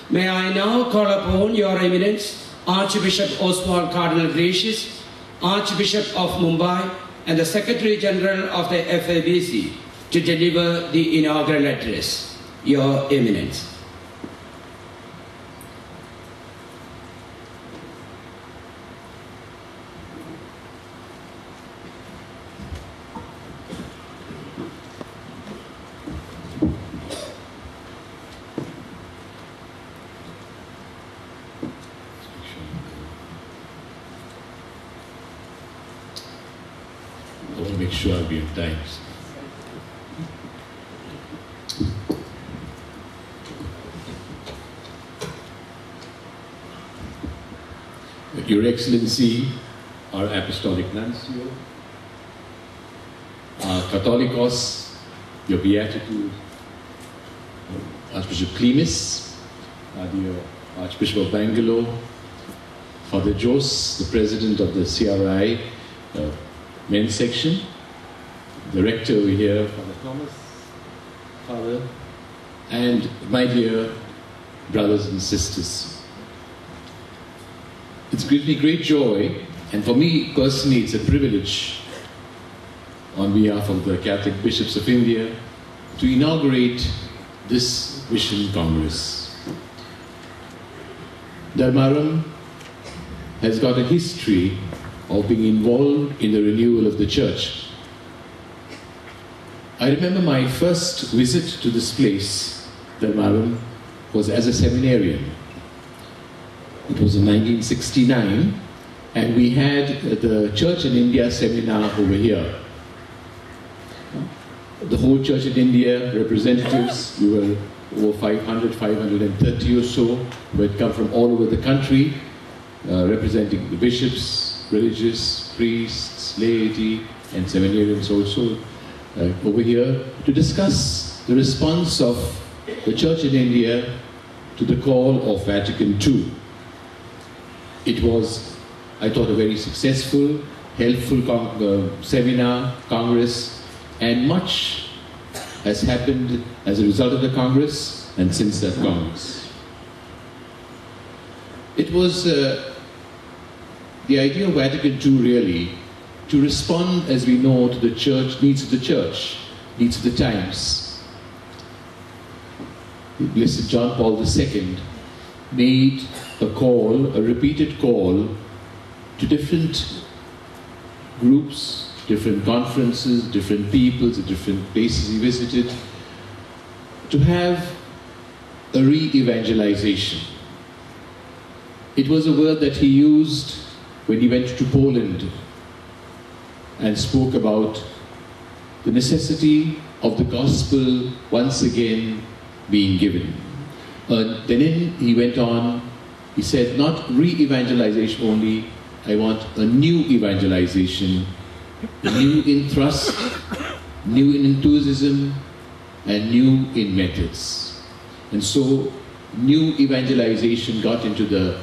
May I now call upon Your Eminence, Archbishop Oswald Cardinal Gracious, Archbishop of Mumbai, and the Secretary General of the FABC to deliver the inaugural address. Your Eminence. I want to make sure I'll be on time. Your Excellency, our Apostolic Nuncio, our Catholicos, Your Beatitude, Archbishop Clemis, dear Archbishop of Bangalore, Father Jos, the President of the CRI Men's Section, the Rector over here, Father Thomas, Father, and my dear brothers and sisters. It's gives me great joy, and for me personally it's a privilege on behalf of the Catholic Bishops of India to inaugurate this Mission Congress. Dharmaram has got a history of being involved in the renewal of the Church. I remember my first visit to this place, Dharmaram, was as a seminarian. It was in 1969, and we had the Church in India seminar over here. The whole Church in India, representatives, we were over 530 or so, who had come from all over the country, representing the bishops, religious, priests, laity, and seminarians also over here, to discuss the response of the Church in India to the call of Vatican II. It was, I thought, a very successful, helpful seminar, congress, and much has happened as a result of the Congress and since that Congress. It was the idea of Vatican II really to respond, as we know, to the Church, needs of the Church, needs of the times. Blessed John Paul II made a call, a repeated call, to different groups, different conferences, different peoples, different places he visited, to have a re-evangelization. It was a word that he used when he went to Poland and spoke about the necessity of the gospel once again being given. Then he went on, he said, not re-evangelization only, I want a new evangelization, new in thrust, new in enthusiasm, and new in methods. And so, new evangelization got into the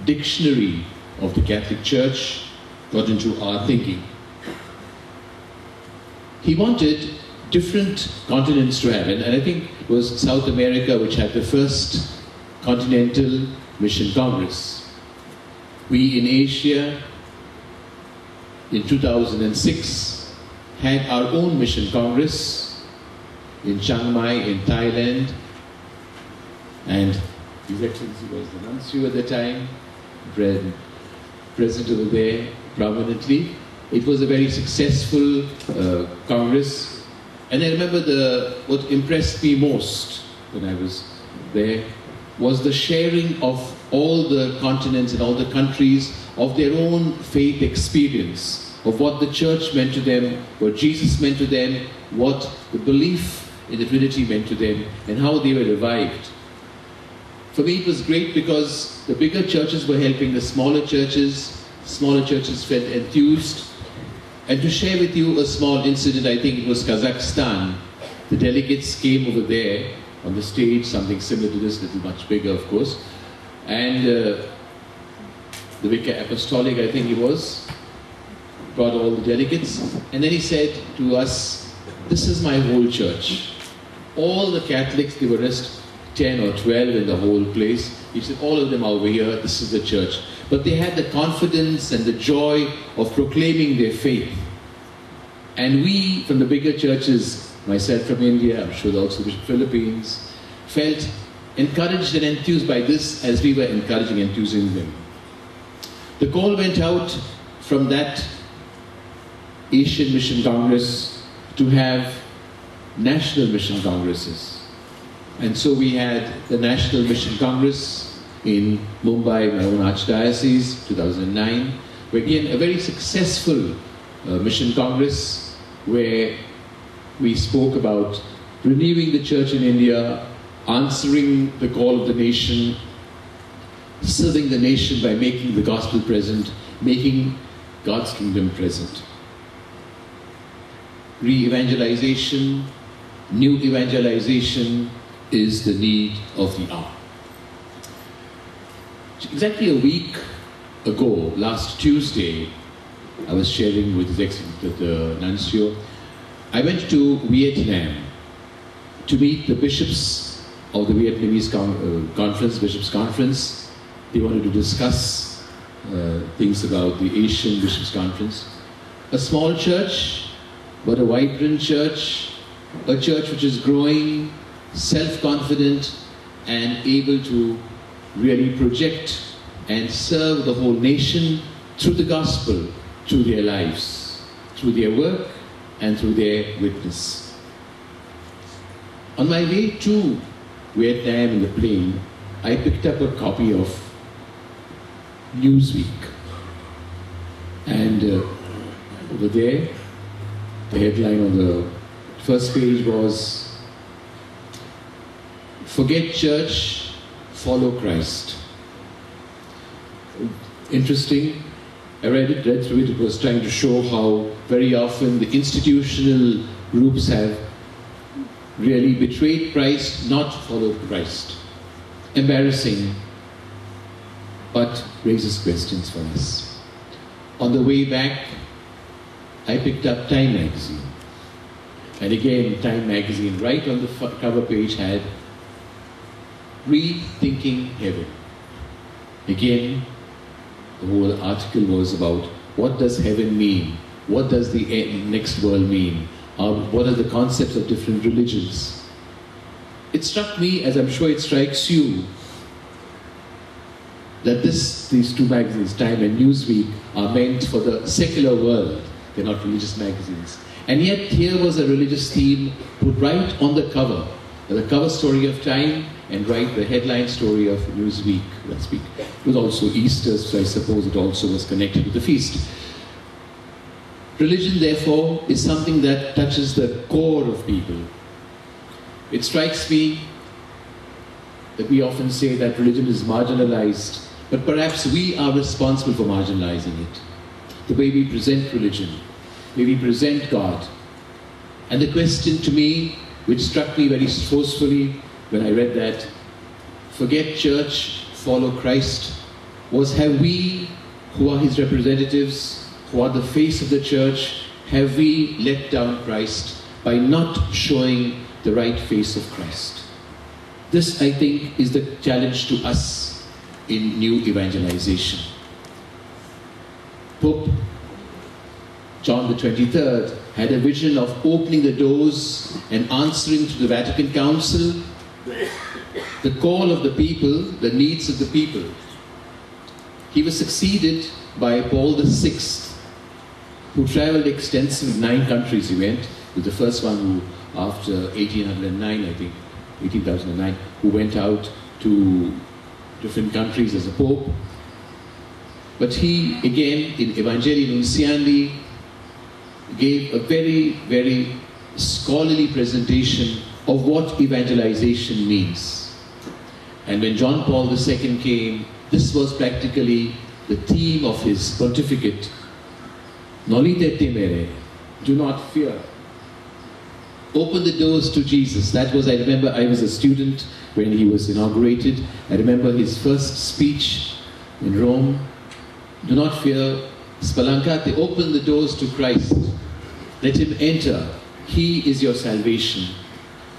dictionary of the Catholic Church, got into our thinking. He wanted different continents to have, and I think it was South America which had the first Continental Mission Congress. We in Asia, in 2006, had our own Mission Congress in Chiang Mai in Thailand, and His Excellency was the nuncio at the time, present over there prominently. It was a very successful Congress. And I remember what impressed me most when I was there was the sharing of all the continents and all the countries of their own faith experience, of what the Church meant to them, what Jesus meant to them, what the belief in the Trinity meant to them, and how they were revived. For me it was great because the bigger churches were helping the smaller churches felt enthused. And to share with you a small incident, I think it was Kazakhstan. The delegates came over there on the stage, something similar to this, little much bigger of course. And the Vicar Apostolic, I think he was, brought all the delegates. And then he said to us, this is my whole church. All the Catholics, they were just 10 or 12 in the whole place. He said, all of them are over here, this is the church. But they had the confidence and the joy of proclaiming their faith. And we, from the bigger churches, myself from India, I'm sure also the Philippines, felt encouraged and enthused by this as we were encouraging and enthusing them. The call went out from that Asian Mission Congress to have national mission congresses. And so we had the National Mission Congress in Mumbai, my own archdiocese, 2009, where again a very successful mission congress where we spoke about renewing the church in India, answering the call of the nation, serving the nation by making the gospel present, making God's kingdom present. Re-evangelization, new evangelization is the need of the hour. Exactly a week ago, last Tuesday, I was sharing with His Excellency the Nuncio, I went to Vietnam to meet the bishops of the Vietnamese conference, Bishops' Conference. They wanted to discuss things about the Asian Bishops' Conference. A small church, but a vibrant church, a church which is growing, self-confident, and able to really project and serve the whole nation through the gospel, through their lives, through their work, and through their witness. On my way to Vietnam in the plane, I picked up a copy of Newsweek. And over there, the headline on the first page was, "Forget church, follow Christ." Interesting. I read through it. It was trying to show how very often the institutional groups have really betrayed Christ, not followed Christ. Embarrassing, but raises questions for us. On the way back, I picked up Time magazine. And again, Time magazine, right on the cover page, had Rethinking Heaven. Again, the whole article was about what does heaven mean? What does the next world mean? What are the concepts of different religions? It struck me, as I'm sure it strikes you, that these two magazines, Time and Newsweek, are meant for the secular world. They're not religious magazines. And yet here was a religious theme put right on the cover story of Time, and write the headline story of Newsweek last week. It was also Easter, so I suppose it also was connected with the feast. Religion, therefore, is something that touches the core of people. It strikes me that we often say that religion is marginalized, but perhaps we are responsible for marginalizing it. The way we present religion, the way we present God. And the question to me, which struck me very forcefully when I read that, "Forget church, follow Christ," was, have we, who are His representatives, who are the face of the church, have we let down Christ by not showing the right face of Christ? This, I think, is the challenge to us in new evangelization. Pope John the 23rd had a vision of opening the doors and answering to the Vatican Council the call of the people, the needs of the people. He was succeeded by Paul VI, who traveled extensively, 9 countries he went. He was the first one who, after 1809, I think, 1809, who went out to different countries as a pope. But he, again, in Evangelii Nunciandi, gave a very, very scholarly presentation of what evangelization means. And when John Paul II came, this was practically the theme of his pontificate. Nolite temere, do not fear. Open the doors to Jesus. That was, I remember, I was a student when he was inaugurated. I remember his first speech in Rome. Do not fear, spalancate, open the doors to Christ. Let Him enter. He is your salvation.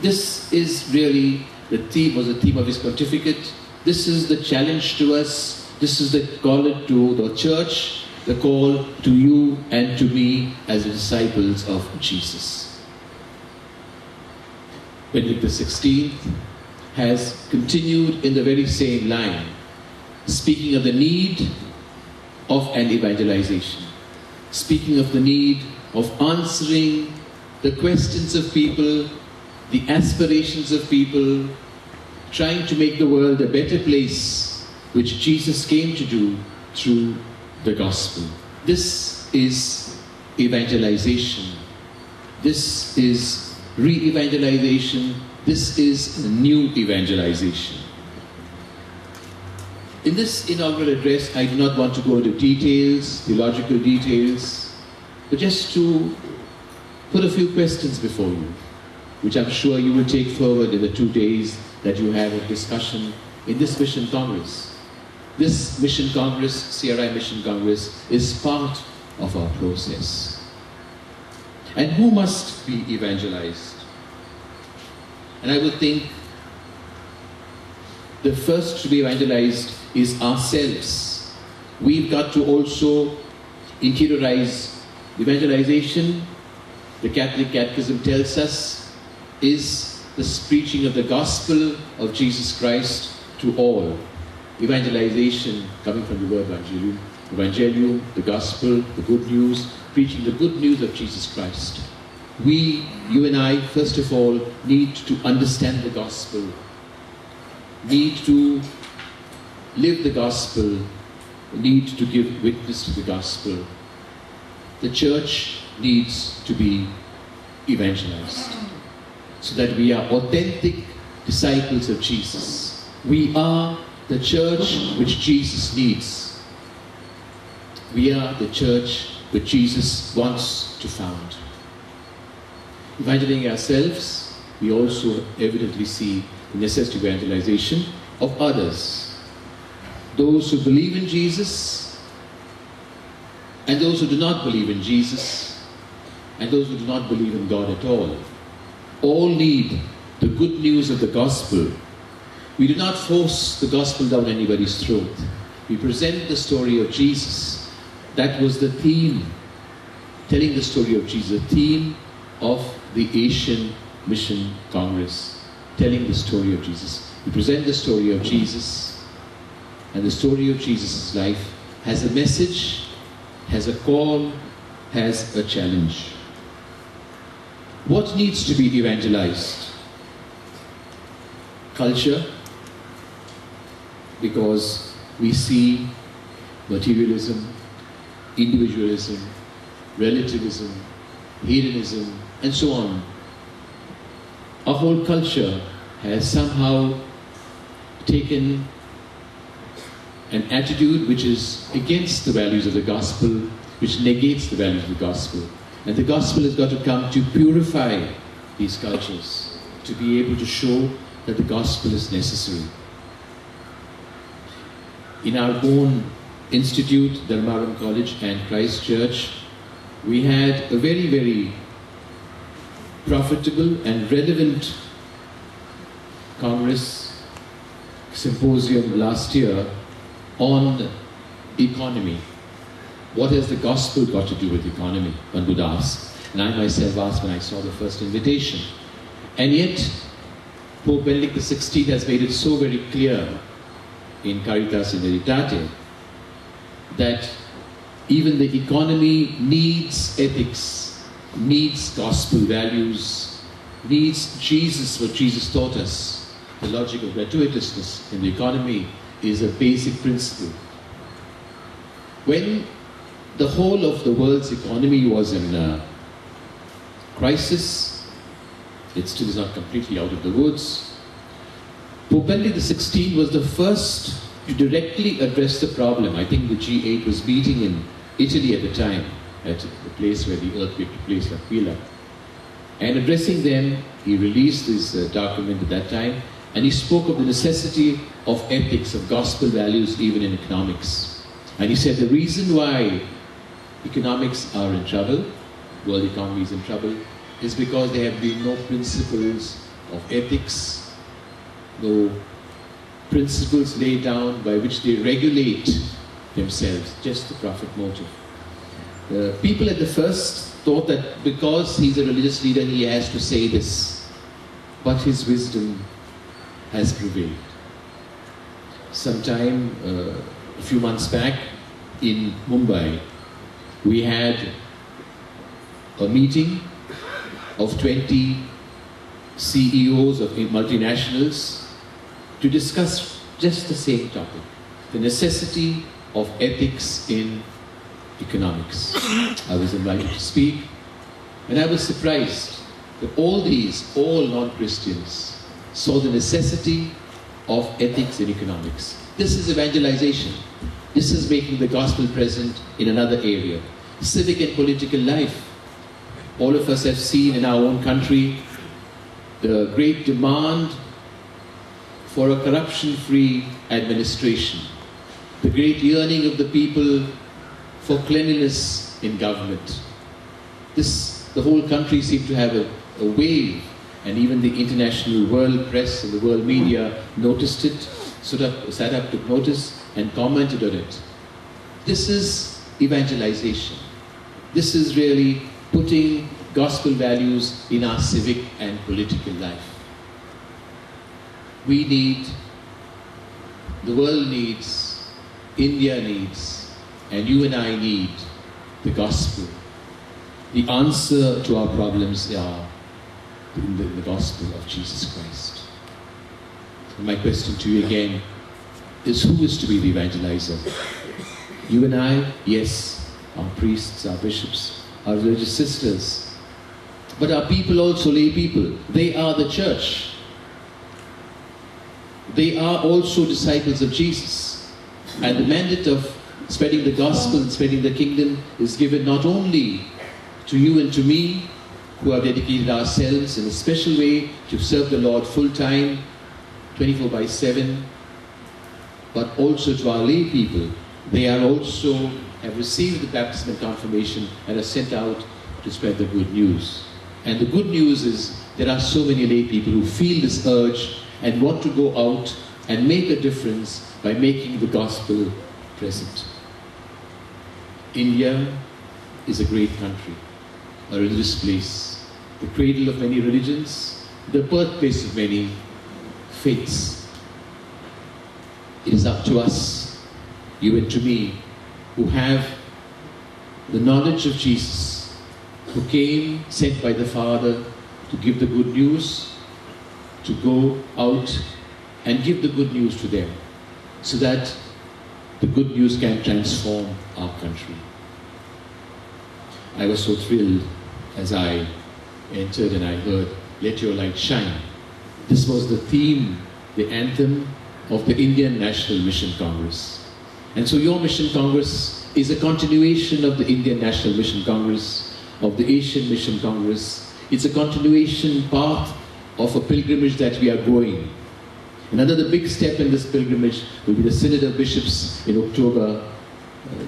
This is really The theme was the theme of his pontificate. This is the challenge to us. This is the call to the church, the call to you and to me as disciples of Jesus. Benedict XVI has continued in the very same line, speaking of the need of an evangelization, speaking of the need of answering the questions of people, the aspirations of people, trying to make the world a better place, which Jesus came to do through the gospel. This is evangelization. This is re-evangelization. This is new evangelization. In this inaugural address, I do not want to go into details, theological details, but just to put a few questions before you, which I'm sure you will take forward in the 2 days that you have of discussion in this Mission Congress. This Mission Congress, CRI Mission Congress, is part of our process. And who must be evangelized? And I would think the first to be evangelized is ourselves. We've got to also interiorize evangelization. The Catholic Catechism tells us is the preaching of the gospel of Jesus Christ to all. Evangelization coming from the word evangelium. Evangelium, the gospel, the good news, preaching the good news of Jesus Christ. We, you and I, first of all, need to understand the gospel, need to live the gospel, need to give witness to the gospel. The church needs to be evangelized so that we are authentic disciples of Jesus. We are the church which Jesus needs. We are the church which Jesus wants to found. Evangelizing ourselves, we also evidently see the necessity of evangelization of others. Those who believe in Jesus, and those who do not believe in Jesus, and those who do not believe in God at all. All need the good news of the gospel. We do not force the gospel down anybody's throat. We present the story of Jesus. That was the theme, telling the story of Jesus, the theme of the Asian Mission Congress, telling the story of Jesus. We present the story of Jesus, and the story of Jesus' life has a message, has a call, has a challenge. What needs to be evangelized? Culture, because we see materialism, individualism, relativism, hedonism, and so on. Our whole culture has somehow taken an attitude which is against the values of the gospel, which negates the values of the gospel. And the gospel has got to come to purify these cultures, to be able to show that the gospel is necessary. In our own institute, Dharmaram College and Christ Church, we had a very, very profitable and relevant Congress symposium last year on economy. What has the gospel got to do with economy? One would ask. And I myself asked when I saw the first invitation. And yet, Pope Benedict XVI has made it so very clear in Caritas in Veritate that even the economy needs ethics, needs gospel values, needs Jesus, what Jesus taught us. The logic of gratuitousness in the economy is a basic principle. When the whole of the world's economy was in crisis, it still is not completely out of the woods, Pope Benedict XVI was the first to directly address the problem. I think the G8 was meeting in Italy at the time, at the place where the earthquake took place, L'Aquila. And addressing them, he released this document at that time, and he spoke of the necessity of ethics, of gospel values, even in economics. And he said the reason why economics are in trouble, world economy is in trouble, is because there have been no principles of ethics, no principles laid down by which they regulate themselves, just the profit motive. People at the first thought that because he's a religious leader, he has to say this, but his wisdom has prevailed. Sometime, a few months back, in Mumbai, we had a meeting of 20 CEOs of multinationals to discuss just the same topic, the necessity of ethics in economics. I was invited to speak, and I was surprised that all non-Christians, saw the necessity of ethics in economics. This is evangelization. This is making the gospel present in another area. Civic and political life. All of us have seen in our own country the great demand for a corruption-free administration, the great yearning of the people for cleanliness in government. The whole country seemed to have a wave, and even the international world press and the world media noticed it, sat up, took notice, and commented on it. This is evangelization. This is really putting gospel values in our civic and political life. We need, the world needs, India needs, and you and I need the gospel. The answer to our problems are in the gospel of Jesus Christ. And my question to you again is, who is to be the evangelizer? You and I, yes, our priests, our bishops, our religious sisters, but our people also, lay people. They are the church. They are also disciples of Jesus. And the mandate of spreading the gospel and spreading the kingdom is given not only to you and to me, who have dedicated ourselves in a special way to serve the Lord full-time, 24/7, but also to our lay people. They are also have received the baptism and confirmation and are sent out to spread the good news. And the good news is there are so many lay people who feel this urge and want to go out and make a difference by making the gospel present. India is a great country, a religious place, the cradle of many religions, the birthplace of many faiths. It is up to us, you and to me, who have the knowledge of Jesus, who came sent by the Father to give the good news, to go out and give the good news to them, so that the good news can transform our country. I was so thrilled as I entered and I heard, "Let your light shine." This was the theme, the anthem of the Indian National Mission Congress. And so your Mission Congress is a continuation of the Indian National Mission Congress, of the Asian Mission Congress. It's a continuation path of a pilgrimage that we are going. And another big step in this pilgrimage will be the Synod of Bishops in October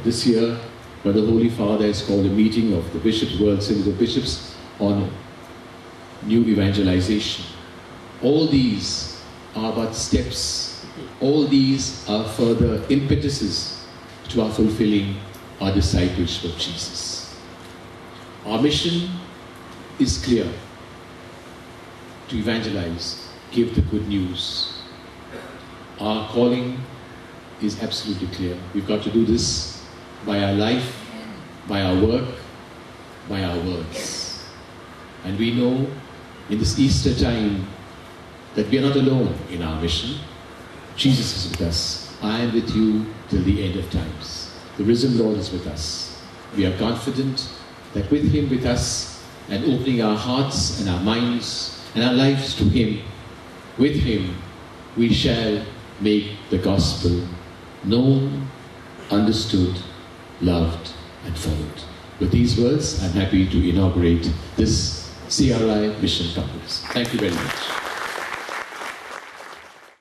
this year, where the Holy Father has called a meeting of the Bishops, World Synod of Bishops, on new evangelization. All these are but steps. All these are further impetuses to our fulfilling our discipleship of Jesus. Our mission is clear: to evangelize, give the good news. Our calling is absolutely clear. We've got to do this by our life, by our work, by our words. And we know in this Easter time that we are not alone in our mission. Jesus is with us. I am with you till the end of times. The risen Lord is with us. We are confident that with Him with us, and opening our hearts and our minds and our lives to Him, with Him we shall make the gospel known, understood, loved and followed. With these words, I'm happy to inaugurate this CRI Mission Congress. Thank you very much.